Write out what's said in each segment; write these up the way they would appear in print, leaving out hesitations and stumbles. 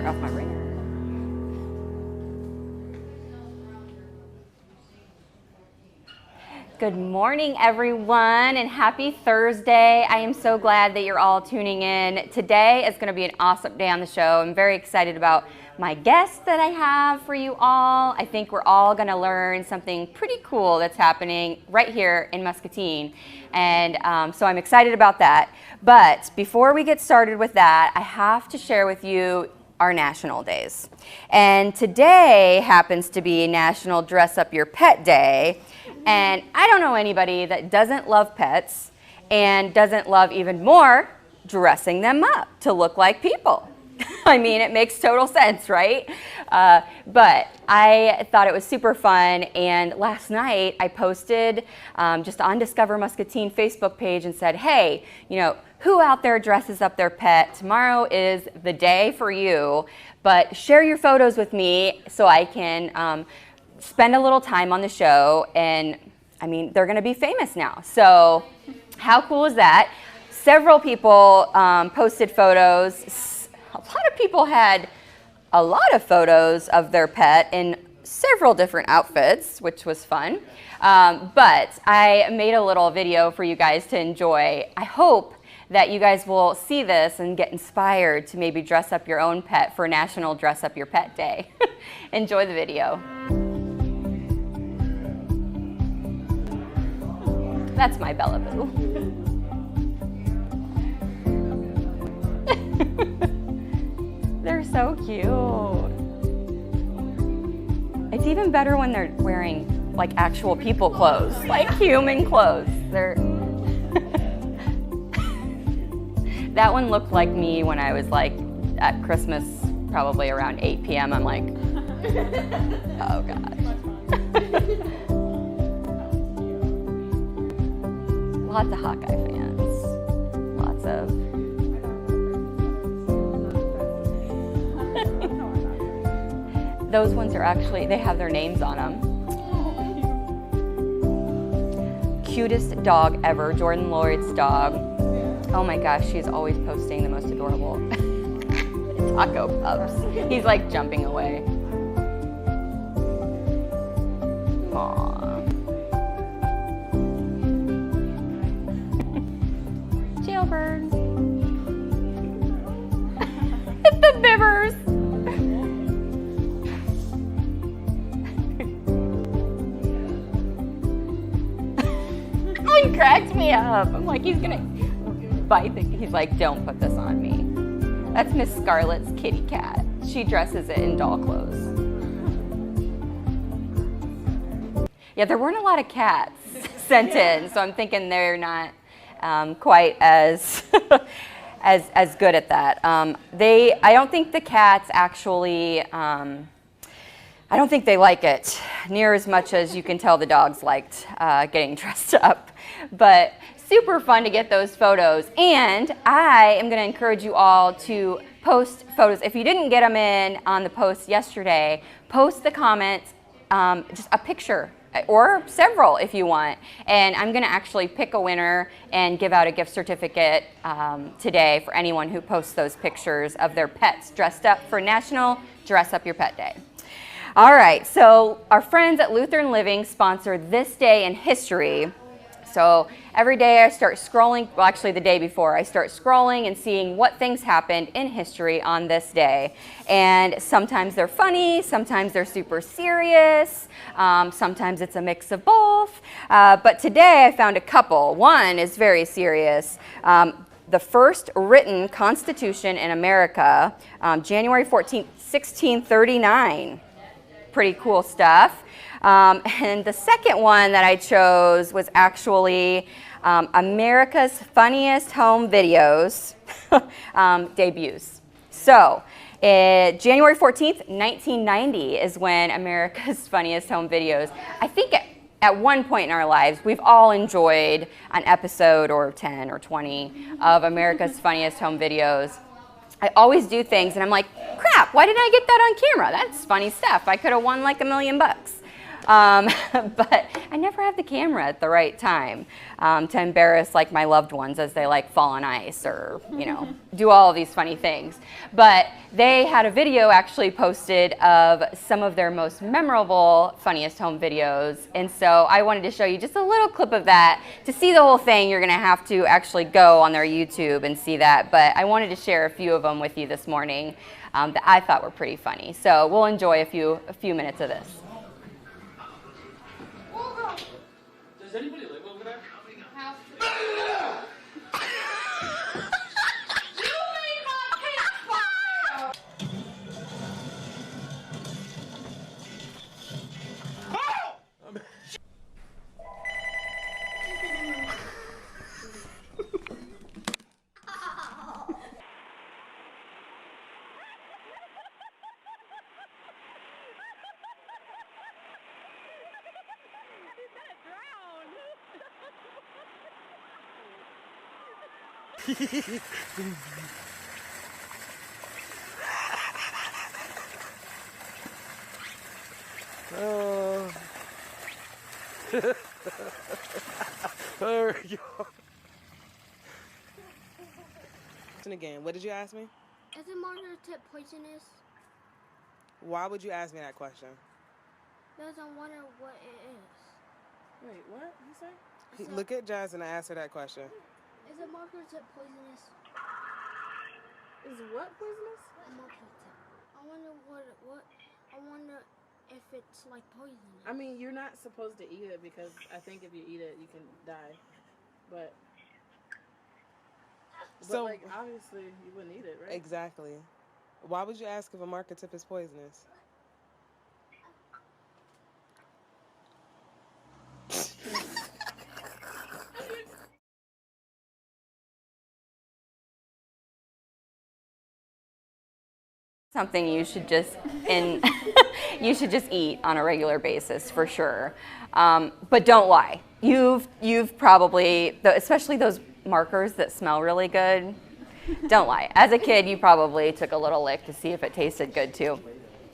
turn off my ringer. Good morning, everyone, and happy Thursday. I am so glad that you're all tuning in. Today is going to be an awesome day on the show. I'm very excited about my guest that I have for you all. I think we're all going to learn something pretty cool that's happening right here in Muscatine, and so I'm excited about that. But before we get started with that, I have to share with you our national days. And today happens to be National Dress Up Your Pet Day. And I don't know anybody that doesn't love pets and doesn't love even more dressing them up to look like people. I mean, it makes total sense, right? But I thought it was super fun, and last night I posted just on Discover Muscatine Facebook page and said, hey, you know, who out there dresses up their pet? Tomorrow is the day for you, but share your photos with me so I can spend a little time on the show. And I mean, they're gonna be famous now. So how cool is that? Several people posted photos. A lot of people had a lot of photos of their pet in several different outfits, which was fun. But I made a little video for you guys to enjoy. I hope that you guys will see this and get inspired to maybe dress up your own pet for National Dress Up Your Pet Day. Enjoy the video. That's my Bella Boo. They're so cute. It's even better when they're wearing like actual people clothes, like human clothes. They're that one looked like me when I was like at Christmas, probably around 8 p.m. I'm like, oh gosh. Lots of Hawkeye fans. Lots of. Those ones are actually, they have their names on them. Cutest dog ever, Jordan Lloyd's dog. Oh my gosh, she's always posting the most adorable taco pups. He's like jumping away. Aww. Jailbird. The Bibbers. It cracked me up. I'm like, he's gonna bite the, he's like, don't put this on me. That's Miss Scarlett's kitty cat. She dresses it in doll clothes. Yeah, there weren't a lot of cats sent in, so I'm thinking they're not quite as as good at that. I don't think the cats actually, I don't think they like it near as much as you can tell the dogs liked getting dressed up. But super fun to get those photos. And I am going to encourage you all to post photos. If you didn't get them in on the post yesterday, post the comments, just a picture or several if you want. And I'm going to actually pick a winner and give out a gift certificate today for anyone who posts those pictures of their pets dressed up for National Dress Up Your Pet Day. All right, so our friends at Lutheran Living sponsor This Day in History. So every day I start scrolling, well actually the day before, I start scrolling and seeing what things happened in history on this day. And sometimes they're funny, sometimes they're super serious, sometimes it's a mix of both. But today I found a couple. One is very serious. The first written Constitution in America, January 14th, 1639. Pretty cool stuff. And the second one that I chose was actually America's Funniest Home Videos debuts. So January 14th, 1990 is when America's Funniest Home Videos, I think at one point in our lives, we've all enjoyed an episode or 10 or 20 of America's Funniest Home Videos. I always do things and I'm like, crap, why didn't I get that on camera? That's funny stuff. I could have won like $1 million. But I never have the camera at the right time to embarrass like my loved ones as they like fall on ice or, you know, do all of these funny things. But they had a video actually posted of some of their most memorable funniest home videos. And so I wanted to show you just a little clip of that. To see the whole thing, you're going to have to actually go on their YouTube and see that. But I wanted to share a few of them with you this morning that I thought were pretty funny. So we'll enjoy a few minutes of this. Does anybody live over there? There we go. Again, what did you ask me? Is a marker tip poisonous? Why would you ask me that question? Because I wonder what it is. Wait, what? You say? Look at Jazz and answer that question. Is a marker tip poisonous? Is what poisonous? A marker tip. I wonder I wonder if it's like poisonous. I mean, you're not supposed to eat it because I think if you eat it, you can die. But So, like, obviously, you wouldn't eat it, right? exactly. Why would you ask if a marker tip is poisonous? Something you should just you should just eat on a regular basis for sure. But don't lie. You've probably, especially those markers that smell really good. Don't lie. As a kid, you probably took a little lick to see if it tasted good too.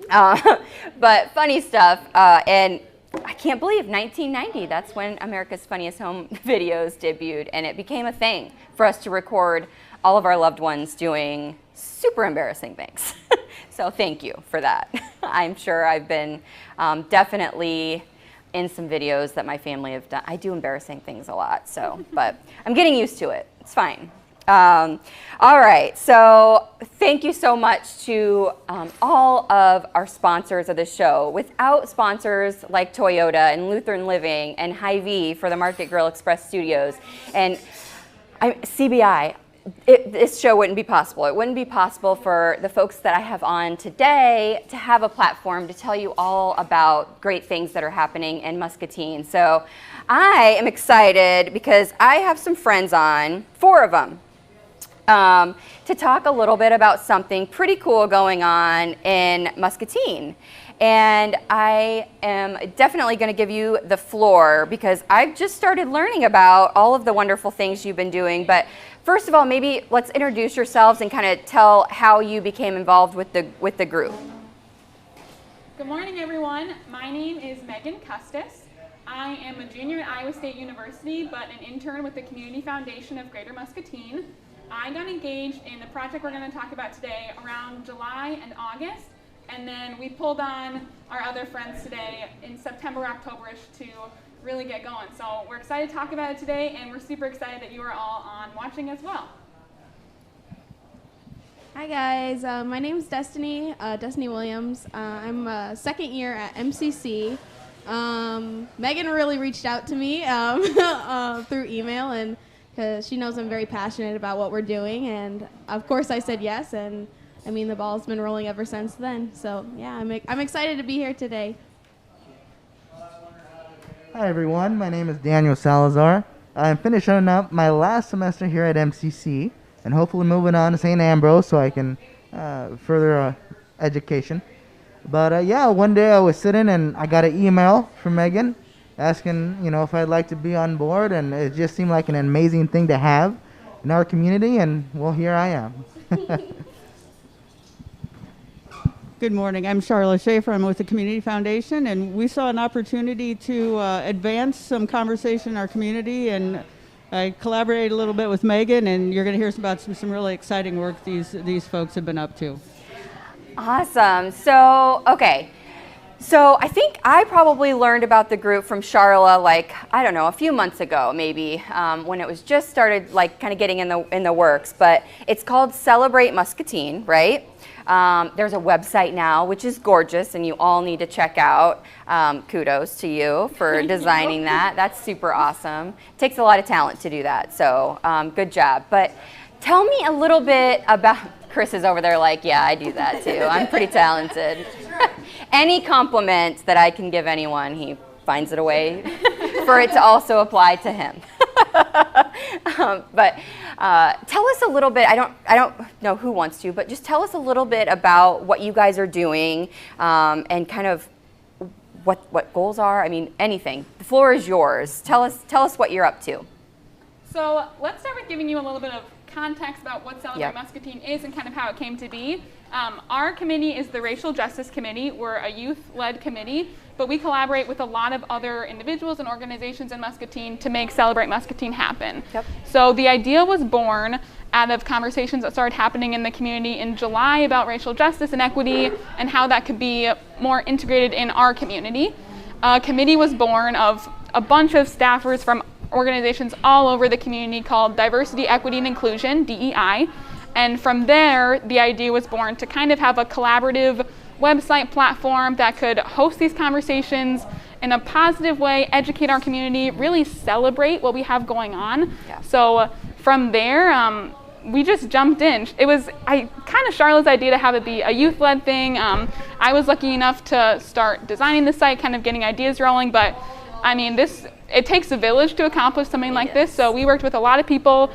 But funny stuff. And I can't believe 1990. That's when America's Funniest Home Videos debuted, and it became a thing for us to record all of our loved ones doing super embarrassing things. So thank you for that. I'm sure I've been definitely in some videos that my family have done. I do embarrassing things a lot, so, but I'm getting used to it. It's fine. All right, so thank you so much to all of our sponsors of the show. Without sponsors like Toyota and Lutheran Living and Hy-Vee for the Market Grille Express Studios and CBI, this show wouldn't be possible. It wouldn't be possible for the folks that I have on today to have a platform to tell you all about great things that are happening in Muscatine. So I am excited because I have some friends on, 4 of them, to talk a little bit about something pretty cool going on in Muscatine. And I am definitely going to give you the floor because I've just started learning about all of the wonderful things you've been doing. But first of all, maybe let's introduce yourselves and kind of tell how you became involved with the group. Good morning, everyone. My name is Megan Custis. I am a junior at Iowa State University, but an intern with the Community Foundation of Greater Muscatine. I got engaged in the project we're going to talk about today around July and August, and then we pulled on our other friends today in September, October-ish to really get going. So we're excited to talk about it today, and we're super excited that you are all on watching as well. Hi guys, my name is Destiny Williams. I'm a second year at MCC. Megan really reached out to me through email, and because she knows I'm very passionate about what we're doing, and of course I said yes, and I mean the ball's been rolling ever since then. So yeah, I'm excited to be here today. Hi everyone, my name is Daniel Salazar. I'm finishing up my last semester here at MCC and hopefully moving on to St. Ambrose so I can further education. But yeah, one day I was sitting and I got an email from Megan asking, if I'd like to be on board, and it just seemed like an amazing thing to have in our community, and well, here I am. Good morning. I'm Charlotte Schaefer. I'm with the Community Foundation, and we saw an opportunity to advance some conversation in our community, and I collaborated a little bit with Megan, and you're going to hear about some really exciting work these folks have been up to. Awesome. So, okay. So I think I probably learned about the group from Charla, like, I don't know, a few months ago maybe, when it was just started like kind of getting in the works. But it's called Celebrate Muscatine, right? There's a website now, which is gorgeous, and you all need to check out. Kudos to you for designing that. That's super awesome. It takes a lot of talent to do that, so good job. But tell me a little bit about, Chris is over there like, yeah, I do that too. I'm pretty talented. Any compliment that I can give anyone, he finds it a way for it to also apply to him. But tell us a little bit, I don't know who wants to, but just tell us a little bit about what you guys are doing, and kind of what goals are. I mean, anything. The floor is yours. Tell us what you're up to. So let's start with giving you a little bit of context about what Celebrate Muscatine is and kind of how it came to be. Our committee is the Racial Justice Committee. We're a youth-led committee, but we collaborate with a lot of other individuals and organizations in Muscatine to make Celebrate Muscatine happen. Yep. So the idea was born out of conversations that started happening in the community in July about racial justice and equity and how that could be more integrated in our community. A committee was born of a bunch of staffers from organizations all over the community called Diversity, Equity, and Inclusion, DEI. And from there, the idea was born to kind of have a collaborative website platform that could host these conversations in a positive way, educate our community, really celebrate what we have going on. Yeah. So from there, we just jumped in. It was kind of Charlotte's idea to have it be a youth-led thing. I was lucky enough to start designing the site, kind of getting ideas rolling, but I mean, it takes a village to accomplish something like this, so we worked with a lot of people,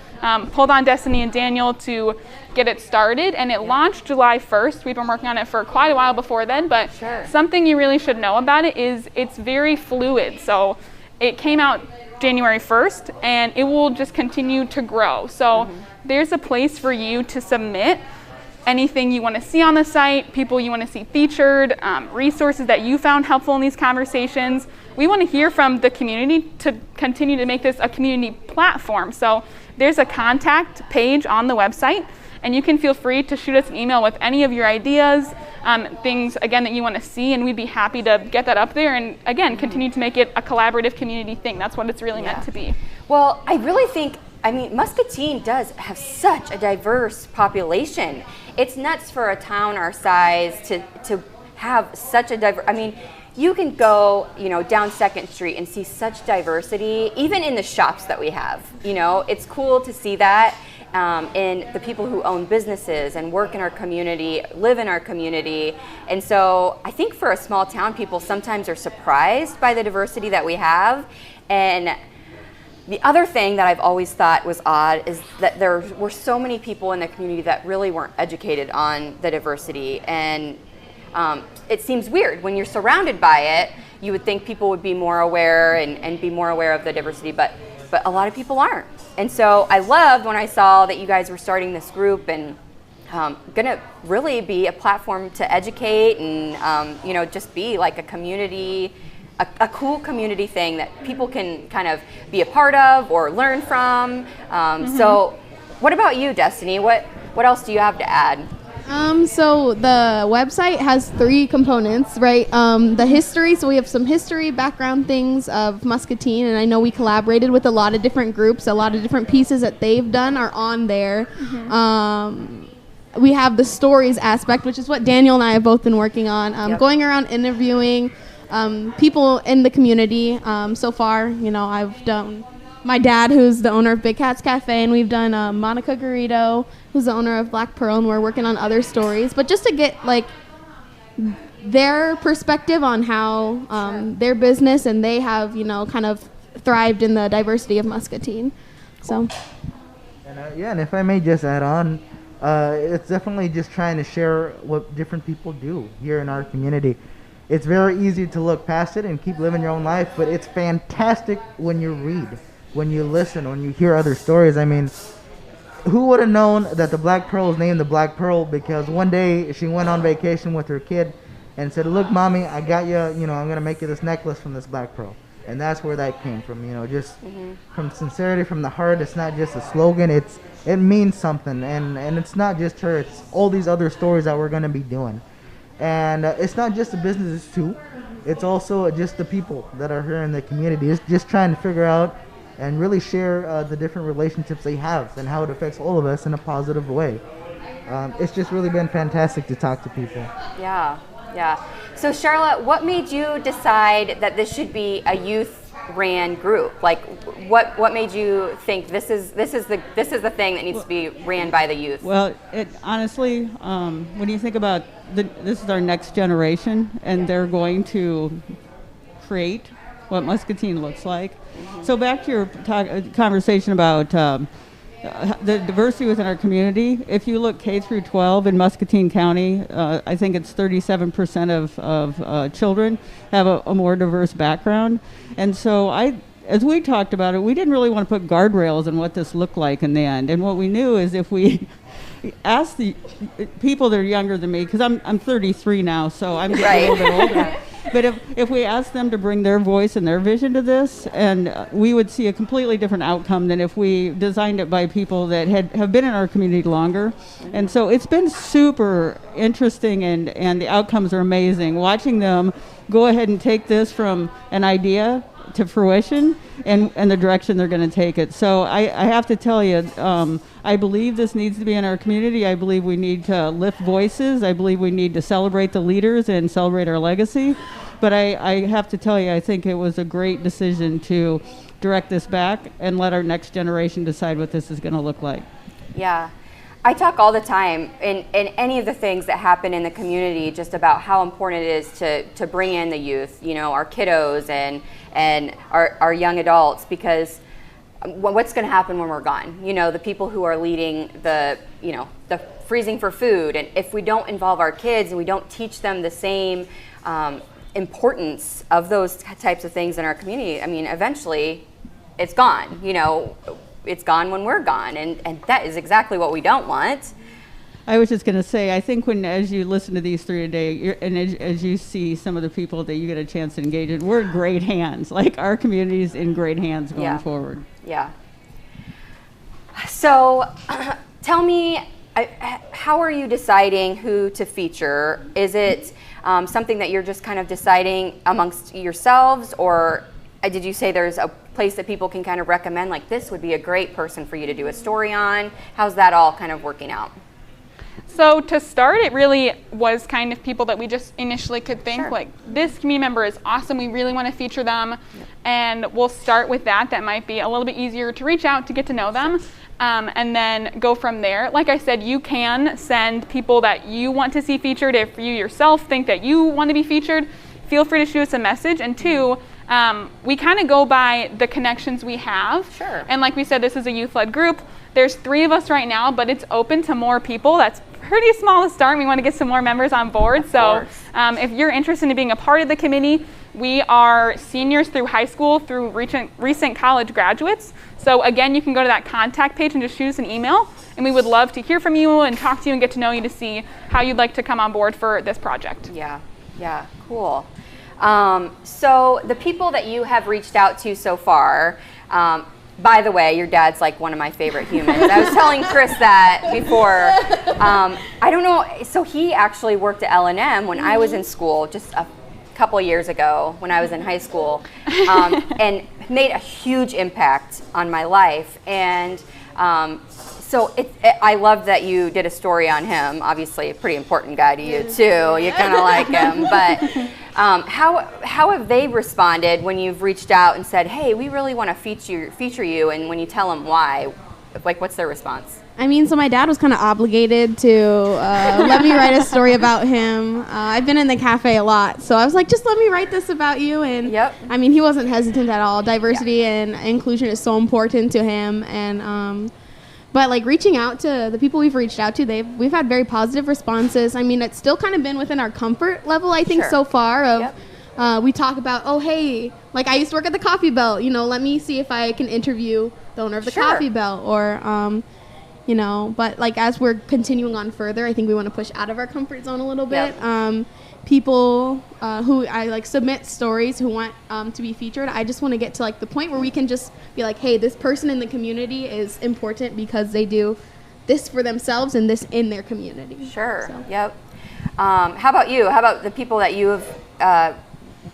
pulled on Destiny and Daniel to get it started, and it launched July 1st. We've been working on it for quite a while before then, but something you really should know about it is it's very fluid. So it came out January 1st, and it will just continue to grow. So there's a place for you to submit anything you want to see on the site, people you want to see featured, resources that you found helpful in these conversations. We want to hear from the community to continue to make this a community platform. So there's a contact page on the website, and you can feel free to shoot us an email with any of your ideas, things, again, that you want to see, and we'd be happy to get that up there and, again, continue to make it a collaborative community thing. That's what it's really meant to be. Well, I really think, I mean, Muscatine does have such a diverse population. It's nuts for a town our size to have such a diverse, I mean, you can go, down 2nd Street and see such diversity, even in the shops that we have. It's cool to see that in the people who own businesses and work in our community, live in our community. And so I think for a small town, people sometimes are surprised by the diversity that we have. And the other thing that I've always thought was odd is that there were so many people in the community that really weren't educated on the diversity. And it seems weird when you're surrounded by it. You would think people would be more aware and be more aware of the diversity, but a lot of people aren't. And so I loved when I saw that you guys were starting this group and gonna really be a platform to educate and just be like a community, a cool community thing that people can kind of be a part of or learn from. So what about you, Destiny? What else do you have to add? So the website has 3 components, right? The history, so we have some history, background things of Muscatine, and I know we collaborated with a lot of different groups, a lot of different pieces that they've done are on there. We have the stories aspect, which is what Daniel and I have both been working on, going around interviewing people in the community. So far, I've done my dad, who's the owner of Big Cats Cafe, and we've done Monica Garrido, who's the owner of Black Pearl, and we're working on other stories. But just to get their perspective on how their business and they have, kind of thrived in the diversity of Muscatine. So. And if I may just add on, it's definitely just trying to share what different people do here in our community. It's very easy to look past it and keep living your own life, but it's fantastic when you read, when you listen, when you hear other stories. I mean, who would have known that the Black Pearl is named the Black Pearl? Because one day she went on vacation with her kid and said, "Look, mommy, I got you. You know, I'm gonna make you this necklace from this Black Pearl." And that's where that came from. You know, just from sincerity, from the heart. It's not just a slogan. It means something, and it's not just her. It's all these other stories that we're gonna be doing. And it's not just the businesses too. It's also just the people that are here in the community. It's just trying to figure out and really share the different relationships they have and how it affects all of us in a positive way. It's just really been fantastic to talk to people. Yeah. So Charlotte, what made you decide that this should be a youth-ran group? Like, what made you think this is the thing that needs to be ran by the youth? Well, honestly, when you think about this is our next generation, and they're going to create what Muscatine looks like. So back to your conversation about the diversity within our community. If you look K through 12 in Muscatine County, I think it's 37% of children have a more diverse background. And so as we talked about it, we didn't really want to put guardrails on what this looked like in the end. And what we knew is if we asked the people that are younger than me, because I'm 33 now, so I'm getting a little bit older. But if we asked them to bring their voice and their vision to this, and we would see a completely different outcome than if we designed it by people that have been in our community longer. And so it's been super interesting, and the outcomes are amazing. Watching them go ahead and take this from an idea to fruition and the direction they're going to take it. So I have to tell you, I believe this needs to be in our community. I believe we need to lift voices. I believe we need to celebrate the leaders and celebrate our legacy. But I have to tell you, I think it was a great decision to direct this back and let our next generation decide what this is going to look like. Yeah. I talk all the time in any of the things that happen in the community just about how important it is to bring in the youth, you know, our kiddos and our young adults, because what's going to happen when we're gone? You know, the people who are leading the freezing for food, and if we don't involve our kids and we don't teach them the same importance of those types of things in our community, I mean, eventually it's gone, you know. It's gone when we're gone, and that is exactly what we don't want. I was just going to say, I think as you listen to these three today, and as you see some of the people that you get a chance to engage in, we're in great hands. Like, our community is in great hands going forward. Yeah. So tell me, how are you deciding who to feature? Is it something that you're just kind of deciding amongst yourselves, or did you say there's a place that people can kind of recommend, like this would be a great person for you to do a story on? How's that all kind of working out? So to start, it really was kind of people that we just initially could think, like, this community member is awesome, we really want to feature them. And we'll start with that. That might be a little bit easier to reach out to get to know them. And then go from there. Like I said, you can send people that you want to see featured. If you yourself think that you want to be featured, feel free to shoot us a message. And two, we kind of go by the connections we have. Sure. And like we said, this is a youth-led group. There's 3 of us right now, but it's open to more people. That's pretty small to start. We want to get some more members on board. So if you're interested in being a part of the committee, we are seniors through high school through recent college graduates. So again, you can go to that contact page and just shoot us an email. And we would love to hear from you and talk to you and get to know you to see how you'd like to come on board for this project. Yeah, cool. So the people that you have reached out to so far, by the way, your dad's like one of my favorite humans. I was telling Chris that before. I don't know, so he actually worked at L&M when I was in school just a couple years ago when I was in high school, and made a huge impact on my life. And so I love that you did a story on him. Obviously a pretty important guy to you too. You kind of like him. But how have they responded when you've reached out and said, hey, we really want to feature you, and when you tell them why, like, what's their response? I mean, so my dad was kind of obligated to let me write a story about him. I've been in the cafe a lot, so I was like, just let me write this about you. And I mean, he wasn't hesitant at all. Diversity and inclusion is so important to him. And but like reaching out to the people we've reached out to, we've had very positive responses. I mean, it's still kind of been within our comfort level, I think, so far. Of we talk about, oh, hey, like I used to work at the Coffee Belt. You know, let me see if I can interview the owner of the Coffee Belt, or you know, but like as we're continuing on further, I think we want to push out of our comfort zone a little bit. Yep. People who I like submit stories who want to be featured. I just want to get to like the point where we can just be like, hey, this person in the community is important because they do this for themselves and this in their community. Sure. So. Yep. How about you? How about the people that you have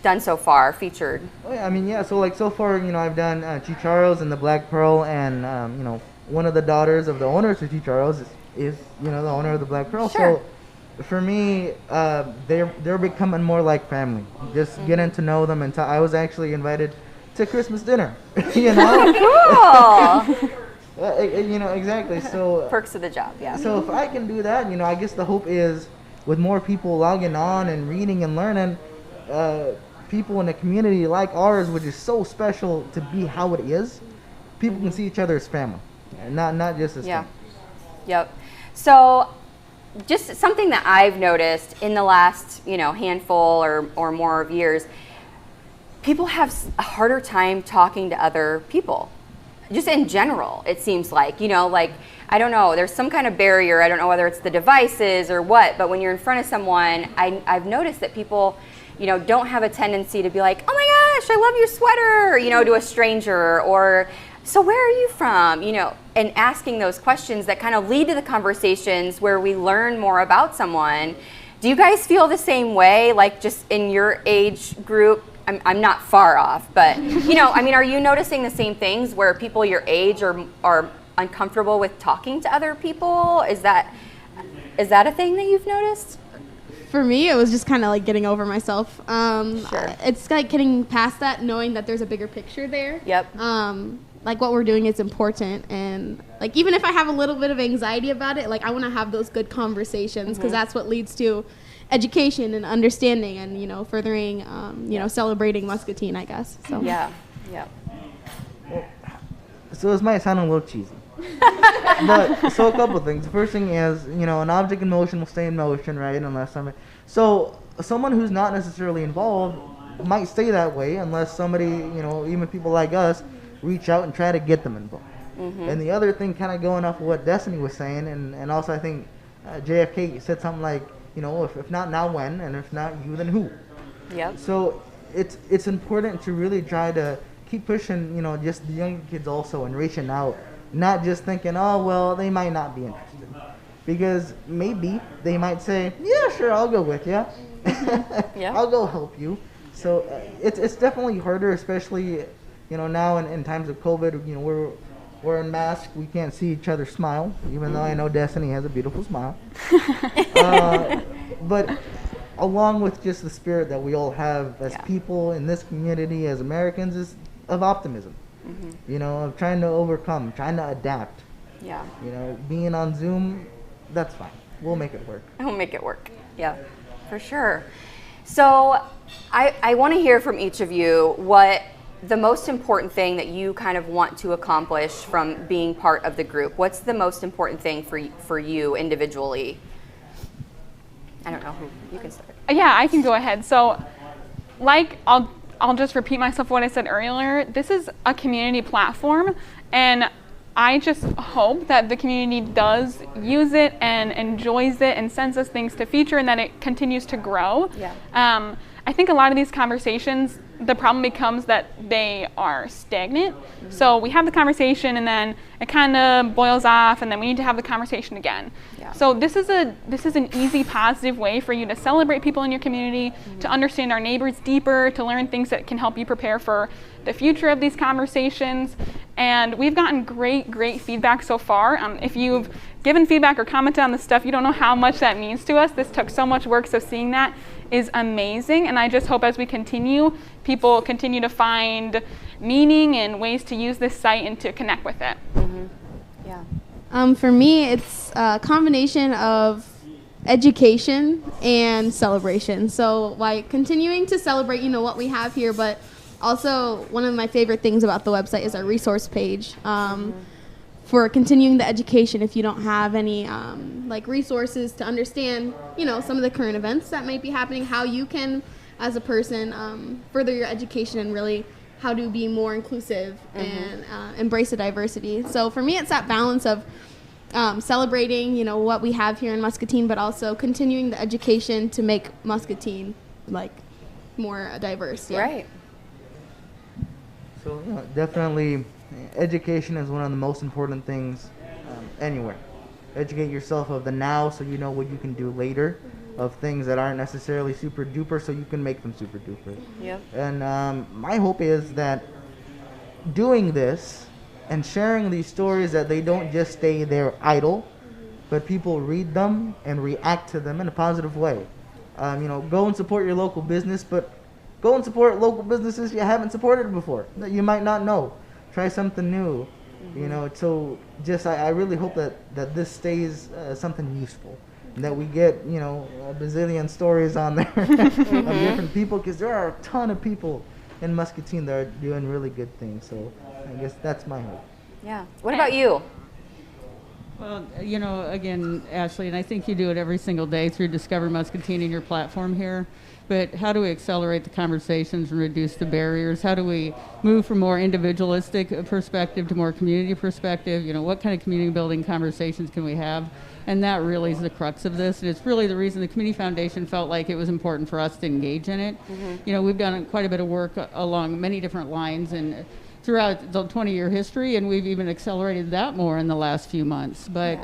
done so far, featured? Oh, yeah, I mean, yeah. So like so far, you know, I've done Chicharros and the Black Pearl, and you know, one of the daughters of the owners of Chicharros is you know, the owner of the Black Pearl. Sure. So for me, they're becoming more like family. Just getting to know them, and I was actually invited to Christmas dinner. You know. Cool. You know, exactly. So Perks of the job. Yeah. So if I can do that, you know, I guess the hope is with more people logging on and reading and learning, people in a community like ours, which is so special to be how it is, people can see each other as family, and not just as family. Yep. So just something that I've noticed in the last, you know, handful or more of years, people have a harder time talking to other people. Just in general, it seems like, you know, like, I don't know, there's some kind of barrier. I don't know whether it's the devices or what, but when you're in front of someone, I've noticed that people, you know, don't have a tendency to be like, oh my gosh, I love your sweater, you know, to a stranger, or so where are you from, you know, and asking those questions that kind of lead to the conversations where we learn more about someone. Do you guys feel the same way, like just in your age group? I'm not far off, but, you know, I mean, are you noticing the same things where people your age are uncomfortable with talking to other people? Is that a thing that you've noticed? For me, it was just kind of like getting over myself. Sure. It's like getting past that, knowing that there's a bigger picture there. Yep. Like what we're doing is important, and like even if I have a little bit of anxiety about it, like I want to have those good conversations because that's what leads to education and understanding, and you know, furthering, you know, celebrating Muscatine, I guess. So Yeah. Well, so this might sound a little cheesy, but so a couple things. The first thing is, you know, an object in motion will stay in motion, right? Unless somebody, so someone who's not necessarily involved might stay that way unless somebody, you know, even people like us, reach out and try to get them involved. And the other thing, kind of going off of what Destiny was saying, and also I think JFK said something like, you know, if not now, when, and if not you, then who? Yep. So it's important to really try to keep pushing, you know, just the younger kids also, and reaching out, not just thinking, oh, well, they might not be interested. Because maybe they might say, yeah, sure, I'll go with you. Yeah. I'll go help you. So it's definitely harder, especially, you know, now in times of COVID, you know, we're in masks, we can't see each other smile, even though I know Destiny has a beautiful smile. But along with just the spirit that we all have as people in this community, as Americans, is of optimism. You know, of trying to overcome, trying to adapt. Yeah. You know, being on Zoom, that's fine. We'll make it work. We'll make it work. Yeah, for sure. So I want to hear from each of you what the most important thing that you kind of want to accomplish from being part of the group. What's the most important thing for you individually? I don't know who you can start. Yeah, I can go ahead. So, like, I'll just repeat myself what I said earlier. This is a community platform, and I just hope that the community does use it and enjoys it and sends us things to feature, and that it continues to grow. Yeah. I think a lot of these conversations, the problem becomes that they are stagnant. So we have the conversation and then it kind of boils off, and then we need to have the conversation again. Yeah. So this is an easy, positive way for you to celebrate people in your community, to understand our neighbors deeper, to learn things that can help you prepare for the future of these conversations. And we've gotten great feedback so far. If you've given feedback or commented on this stuff, you don't know how much that means to us. This took so much work, so seeing that is amazing. And I just hope as we continue, people continue to find meaning and ways to use this site and to connect with it. Yeah. For me, it's a combination of education and celebration. So by continuing to celebrate, you know, what we have here, but also one of my favorite things about the website is our resource page. For continuing the education, if you don't have any like resources to understand, you know, some of the current events that might be happening, how you can, as a person, further your education and really how to be more inclusive and embrace the diversity. So for me, it's that balance of celebrating, what we have here in Muscatine, but also continuing the education to make Muscatine like more diverse. Yeah. Right. So definitely, education is one of the most important things anywhere. Educate yourself of the now, so you know what you can do later, of things that aren't necessarily super duper, so you can make them super duper. Yep. And my hope is that doing this and sharing these stories, that they don't just stay there idle, but people read them and react to them in a positive way. Go and support your local business, but go and support local businesses you haven't supported before, that you might not know. Try something new. So just I really hope that this stays something useful, and that we get a bazillion stories on there of different people, because there are a ton of people in Muscatine that are doing really good things. So I guess that's my hope. Yeah. What about you? Well, again, Ashley, and I think you do it every single day through Discover Muscatine and your platform here. But how do we accelerate the conversations and reduce the barriers? How do we move from more individualistic perspective to more community perspective? What kind of community building conversations can we have? And that really is the crux of this. And it's really the reason the Community Foundation felt like it was important for us to engage in it. Mm-hmm. We've done quite a bit of work along many different lines and throughout the 20-year history, and we've even accelerated that more in the last few months. But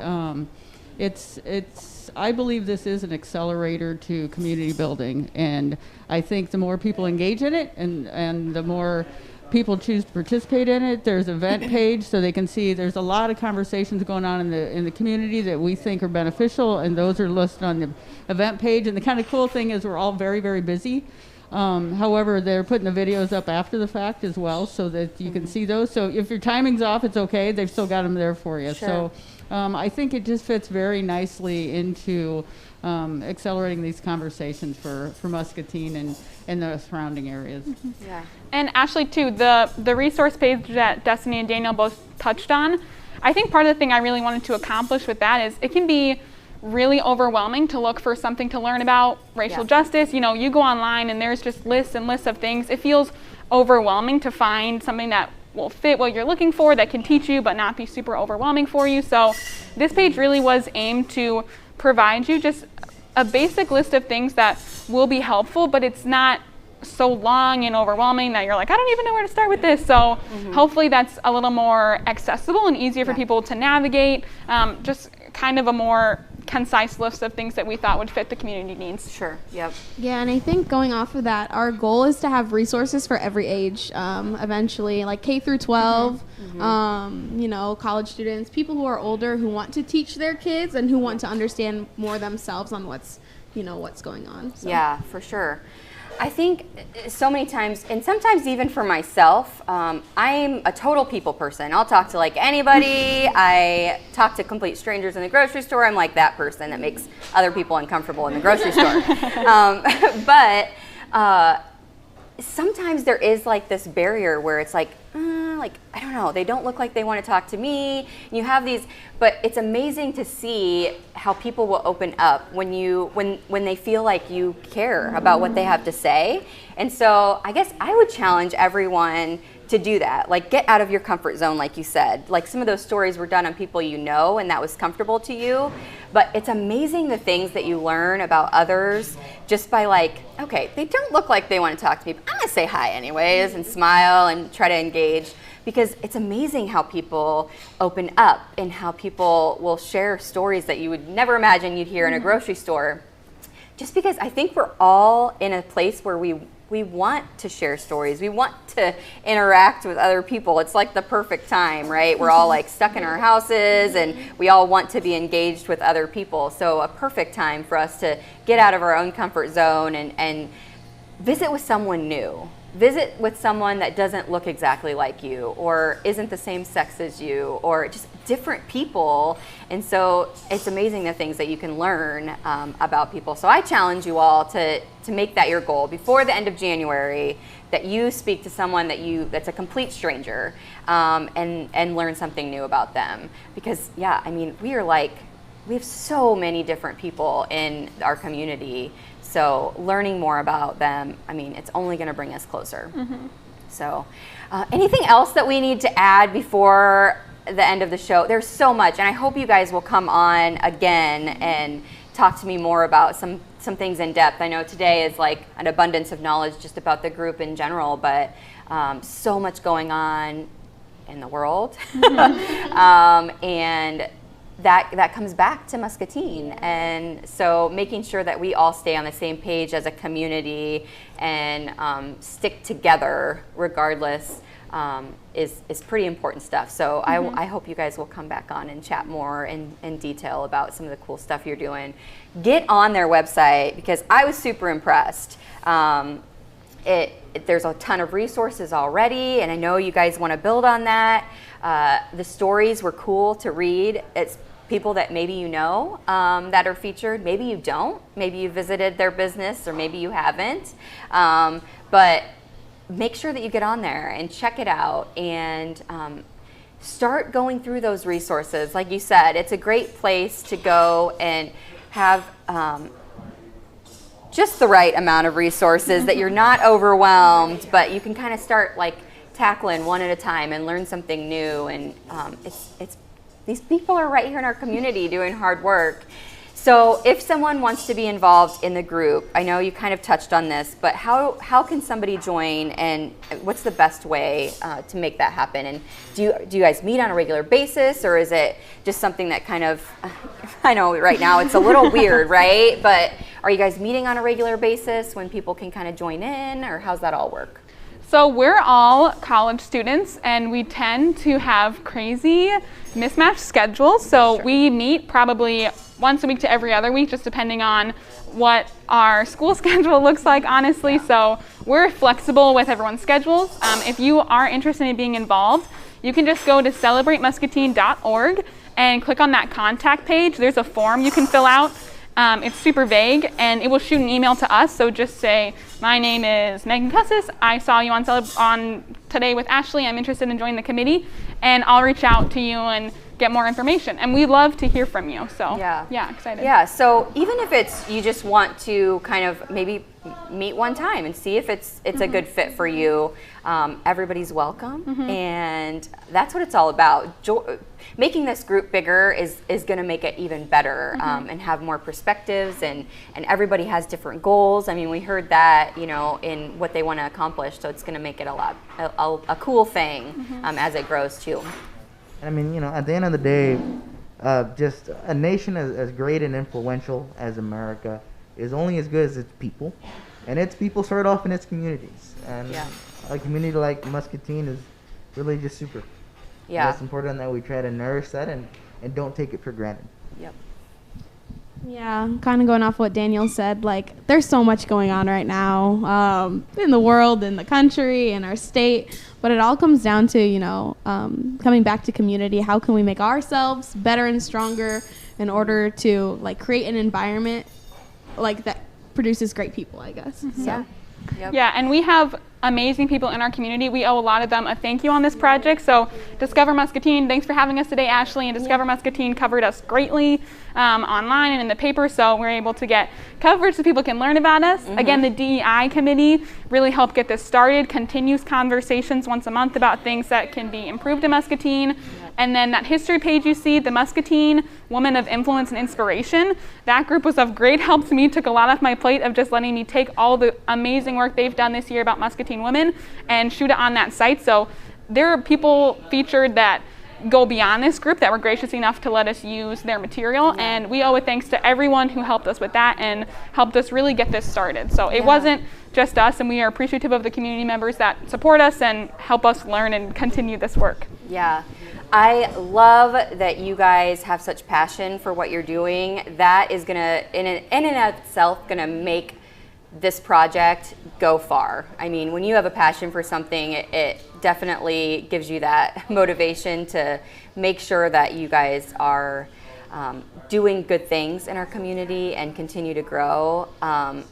I believe this is an accelerator to community building, and I think the more people engage in it and the more people choose to participate in it. There's an event page, so they can see there's a lot of conversations going on in the community that we think are beneficial, and those are listed on the event page. And the kind of cool thing is we're all very, very busy. However, they're putting the videos up after the fact as well, so that you can see those. So if your timing's off, it's okay. They've still got them there for you. Sure. So I think it just fits very nicely into accelerating these conversations for Muscatine and the surrounding areas. Mm-hmm. Yeah. And Ashley, too, the resource page that Destiny and Daniel both touched on, I think part of the thing I really wanted to accomplish with that is it can be really overwhelming to look for something to learn about racial justice. You go online and there's just lists and lists of things. It feels overwhelming to find something that will fit what you're looking for, that can teach you but not be super overwhelming for you. So this page really was aimed to provide you just a basic list of things that will be helpful, but it's not so long and overwhelming that you're like, I don't even know where to start with this. So hopefully that's a little more accessible and easier for people to navigate. Just kind of a more concise list of things that we thought would fit the community needs. Sure. Yep. Yeah, and I think going off of that, our goal is to have resources for every age, eventually, like K through 12, college students, people who are older who want to teach their kids and who want to understand more themselves on what's going on. So. Yeah, for sure. I think so many times, and sometimes even for myself, I'm a total people person. I'll talk to like anybody. I talk to complete strangers in the grocery store. I'm like that person that makes other people uncomfortable in the grocery store. But sometimes there is like this barrier where it's like I don't know, they don't look like they want to talk to me. You have these, but it's amazing to see how people will open up when they feel like you care about what they have to say. And so I guess I would challenge everyone to do that. Like, get out of your comfort zone, like you said. Like, some of those stories were done on people you know, and that was comfortable to you. But it's amazing the things that you learn about others just by like, okay, they don't look like they want to talk to me, but I'm going to say hi anyways and smile and try to engage. Because it's amazing how people open up and how people will share stories that you would never imagine you'd hear in a grocery store. Just because I think we're all in a place where we want to share stories. We want to interact with other people. It's like the perfect time, right? We're all like stuck in our houses and we all want to be engaged with other people. So a perfect time for us to get out of our own comfort zone and visit with someone new. Visit with someone that doesn't look exactly like you or isn't the same sex as you or just different people. And so it's amazing the things that you can learn about people. So I challenge you all to make that your goal before the end of January, that you speak to someone that's a complete stranger and learn something new about them. Because yeah, I mean, we have so many different people in our community. So learning more about them, I mean, it's only going to bring us closer. So anything else that we need to add before the end of the show. There's so much, and I hope you guys will come on again and talk to me more about some things in depth. I know today is like an abundance of knowledge just about the group in general, but so much going on in the world. And that comes back to Muscatine. And so making sure that we all stay on the same page as a community and stick together regardless is pretty important stuff. So I hope you guys will come back on and chat more in detail about some of the cool stuff you're doing. Get on their website because I was super impressed. There's a ton of resources already, and I know you guys want to build on that. The stories were cool to read. It's people that maybe you know that are featured. Maybe you don't. Maybe you visited their business, or maybe you haven't. But make sure that you get on there and check it out and start going through those resources. Like you said, it's a great place to go and have just the right amount of resources that you're not overwhelmed, but you can kind of start like tackling one at a time and learn something new. And it's these people are right here in our community doing hard work. So if someone wants to be involved in the group, I know you kind of touched on this, but how can somebody join, and what's the best way to make that happen? And do you guys meet on a regular basis, or is it just something that kind of, I know right now it's a little weird, right? But are you guys meeting on a regular basis when people can kind of join in, or how's that all work? So we're all college students, and we tend to have crazy mismatched schedules. So Sure. we meet probably once a week to every other week, just depending on what our school schedule looks like, honestly. So we're flexible with everyone's schedules. If you are interested in being involved, you can just go to celebratemuscatine.org and click on that contact page. There's a form you can fill out. It's super vague, and it will shoot an email to us. So just say, my name is Megan Custis. I saw you on Today with Ashley. I'm interested in joining the committee, and I'll reach out to you and get more information. And we love to hear from you. So yeah, excited. Yeah, so even if it's you just want to kind of maybe meet one time and see if it's a good fit for you, everybody's welcome, and that's what it's all about. Making this group bigger is going to make it even better, and have more perspectives, and everybody has different goals. I mean, we heard that, in what they want to accomplish, so it's going to make it a cool thing as it grows too. I mean, at the end of the day, just a nation as great and influential as America is only as good as its people, and its people start off in its communities. And a community like Muscatine is really just super. Yeah. And it's important that we try to nourish that and don't take it for granted. Yep. Yeah, kind of going off what Daniel said, like, there's so much going on right now in the world, in the country, in our state, but it all comes down to, coming back to community. How can we make ourselves better and stronger in order to, create an environment, that produces great people, I guess. So. Yep. Yeah, and we have amazing people in our community. We owe a lot of them a thank you on this project. So Discover Muscatine, thanks for having us today, Ashley. And Discover Muscatine covered us greatly online and in the paper, so we're able to get coverage so people can learn about us. Again, the DEI committee really helped get this started, continues conversations once a month about things that can be improved in Muscatine. And then that history page you see, the Muscatine Woman of Influence and Inspiration, that group was of great help to me, took a lot off my plate of just letting me take all the amazing work they've done this year about Muscatine women and shoot it on that site. So there are people featured that go beyond this group that were gracious enough to let us use their material, and we owe a thanks to everyone who helped us with that and helped us really get this started. So it wasn't just us, and we are appreciative of the community members that support us and help us learn and continue this work. Yeah. I love that you guys have such passion for what you're doing. That is gonna, in and of itself, gonna make this project go far. I mean, when you have a passion for something, it definitely gives you that motivation to make sure that you guys are doing good things in our community and continue to grow.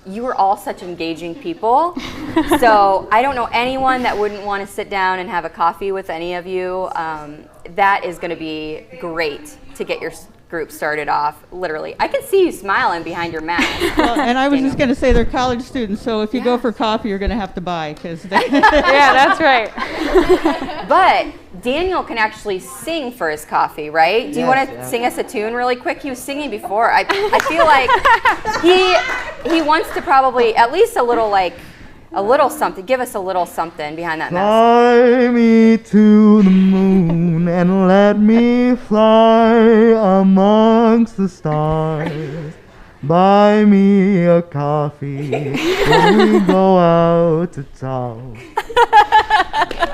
You are all such engaging people. So I don't know anyone that wouldn't want to sit down and have a coffee with any of you. That is going to be great to get your group started off. Literally, I can see you smiling behind your mask. Well, and I was just going to say they're college students, so if you go for coffee, you're going to have to buy, because Yeah, that's right. But Daniel can actually sing for his coffee, right? Do you want to sing us a tune really quick? He was singing before. I feel like he wants to probably at least a little something. Give us a little something behind that mess. Fly me to the moon and let me fly amongst the stars. Buy me a coffee when we go out to talk.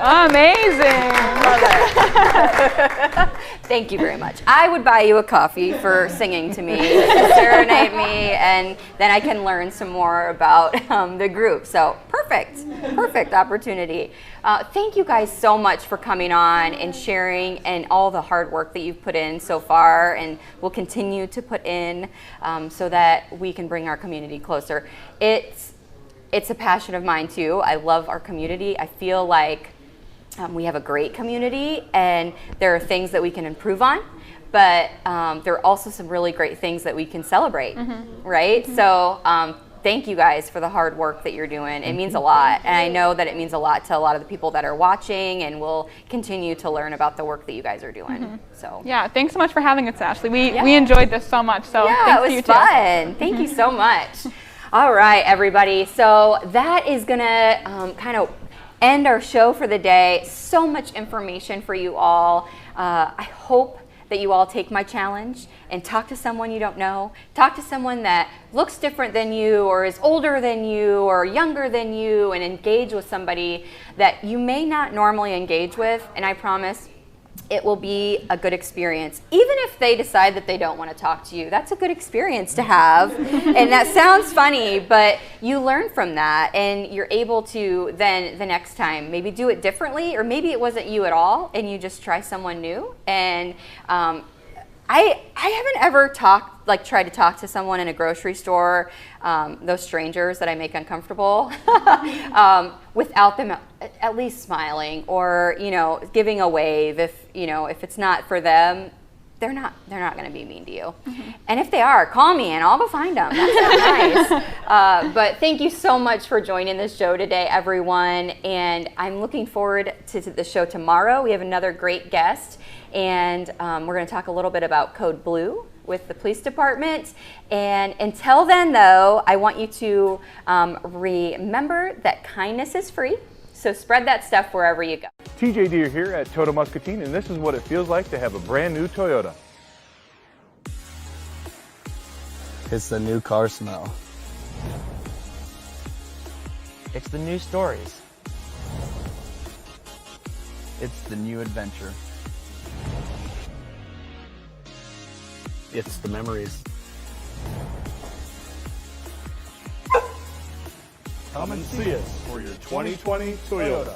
Amazing. Love it. Thank you very much. I would buy you a coffee for singing to me, serenade me, and then I can learn some more about the group. So perfect opportunity. Thank you guys so much for coming on and sharing and all the hard work that you've put in so far and will continue to put in so that we can bring our community closer. It's a passion of mine too. I love our community. I feel like we have a great community and there are things that we can improve on, but there are also some really great things that we can celebrate, right? So thank you guys for the hard work that you're doing. It means a lot, and I know that it means a lot to a lot of the people that are watching and will continue to learn about the work that you guys are doing. So yeah, thanks so much for having us, Ashley. We enjoyed this so much, so yeah, thanks it was to you fun. Thank you so much. All right, everybody. So that is gonna kind of end our show for the day. So much information for you all. I hope that you all take my challenge and talk to someone you don't know. Talk to someone that looks different than you or is older than you or younger than you, and engage with somebody that you may not normally engage with. And I promise it will be a good experience. Even if they decide that they don't want to talk to you, that's a good experience to have. And that sounds funny, but you learn from that and you're able to then the next time maybe do it differently, or maybe it wasn't you at all and you just try someone new. And I haven't ever tried to talk to someone in a grocery store, those strangers that I make uncomfortable, without them at least smiling or, giving a wave. If it's not for them, they're not going to be mean to you. And if they are, call me and I'll go find them. That sounds nice. But thank you so much for joining this show today, everyone. And I'm looking forward to the show tomorrow. We have another great guest, and we're going to talk a little bit about Code Blue with the police department. And until then, though, I want you to remember that kindness is free. So spread that stuff wherever you go. TJ Deere here at Toyota Muscatine, and this is what it feels like to have a brand new Toyota. It's the new car smell. It's the new stories. It's the new adventure. It's the memories. Come and see us for your 2020 Toyota.